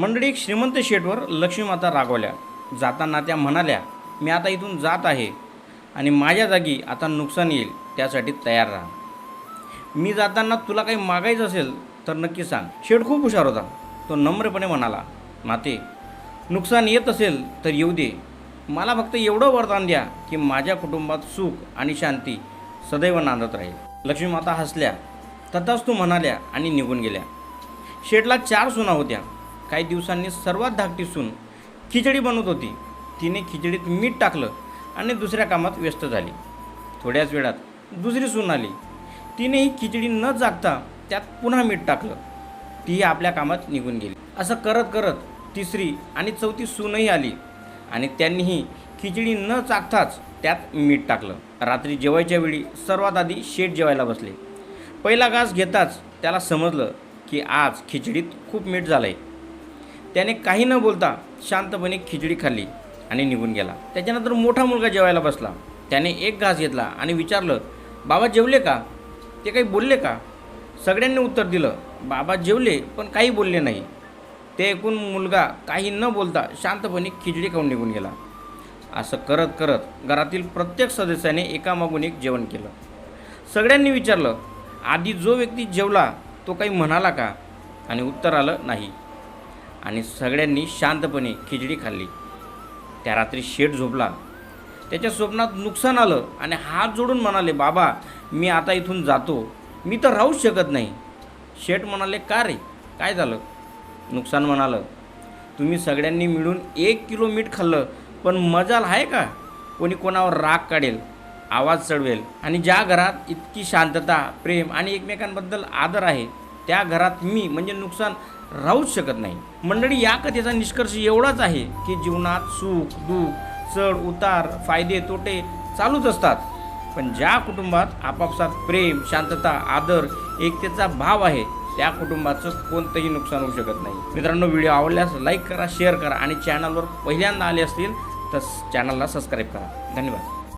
मंडळी, एक श्रीमंत शेठवर लक्ष्मीमाता रागवल्या. जाताना त्या म्हणाल्या, मी आता इथून जात आहे आणि माझ्या जागी आता नुकसान येईल, त्यासाठी तयार राहा. मी जाताना तुला काही मागायचं असेल तर नक्की सांग. शेठ खूप हुशार होता. तो नम्रपणे म्हणाला, माते, नुकसान येत असेल तर येऊ दे. मला फक्त एवढं वरदान द्या की माझ्या कुटुंबात सुख आणि शांती सदैव नांदत राहील. लक्ष्मीमाता हसल्या, तथास्तु म्हणाल्या आणि निघून गेल्या. शेठला 4 सुना होत्या. काही दिवसांनी सर्वात धाकटी सून खिचडी बनवत होती. तिने खिचडीत मीठ टाकलं आणि दुसऱ्या कामात व्यस्त झाली. थोड्याच वेळात दुसरी सून आली. तिनेही खिचडी न जागता त्यात पुन्हा मीठ टाकलं. तीही आपल्या कामात निघून गेली. असं करत करत तिसरी आणि चौथी सूनही आली आणि त्यांनीही खिचडी न चाखताच त्यात मीठ टाकलं. रात्री जेवायच्या वेळी सर्वात आधी शेठ जेवायला बसले. पहिला घास घेताच त्याला समजलं की आज खिचडीत खूप मीठ झालं आहे. त्याने काही न बोलता शांतपणे खिचडी खाल्ली आणि निघून गेला. त्याच्यानंतर मोठा मुलगा जेवायला बसला. त्याने एक घास घेतला आणि विचारलं, बाबा जेवले का? ते काही बोलले का? सगळ्यांनी उत्तर दिलं, बाबा जेवले पण काही बोलले नाही. ते ऐकून मुलगा काही न बोलता शांतपणे खिचडी खाऊन निघून गेला. असं करत करत घरातील प्रत्येक सदस्याने एकामागून एक जेवण केलं. सगळ्यांनी विचारलं, आधी जो व्यक्ती जेवला तो काही म्हणाला का? आणि उत्तर आलं नाही. आणि सगळ्यांनी शांतपणे खिचडी खाल्ली. त्या रात्री शेठ झोपला. त्याच्या स्वप्नात नुकसान आलं आणि हात जोडून म्हणाले, बाबा मी आता इथून जातो, मी तर राहूच शकत नाही. शेठ म्हणाले, का रे, काय झालं? नुकसान म्हणालं, तुम्ही सगळ्यांनी मिळून 1 किलो मीठ खाल्लं, पण मजाल आहे का? कोणी कोणावर राग काढेल, आवाज चढवेल. आणि ज्या घरात इतकी शांतता, प्रेम आणि एकमेकांबद्दल आदर आहे, त्या घरात मी म्हणजे नुकसान राहूच शकत नाही. मंडळी, या कथेचा निष्कर्ष एवढाच आहे की जीवनात सुख दुःख, चढ उतार, फायदे तोटे चालूच असतात. पण ज्या कुटुंबात आपापसात प्रेम, शांतता, आदर, एकतेचा भाव आहे, त्या कुटुंबाचं कोणतंही नुकसान होऊ शकत नाही. मित्रांनो, व्हिडिओ आवडल्यास लाईक करा, शेअर करा आणि चॅनलवर पहिल्यांदा आले असतील तर चॅनलला सबस्क्राईब करा. धन्यवाद.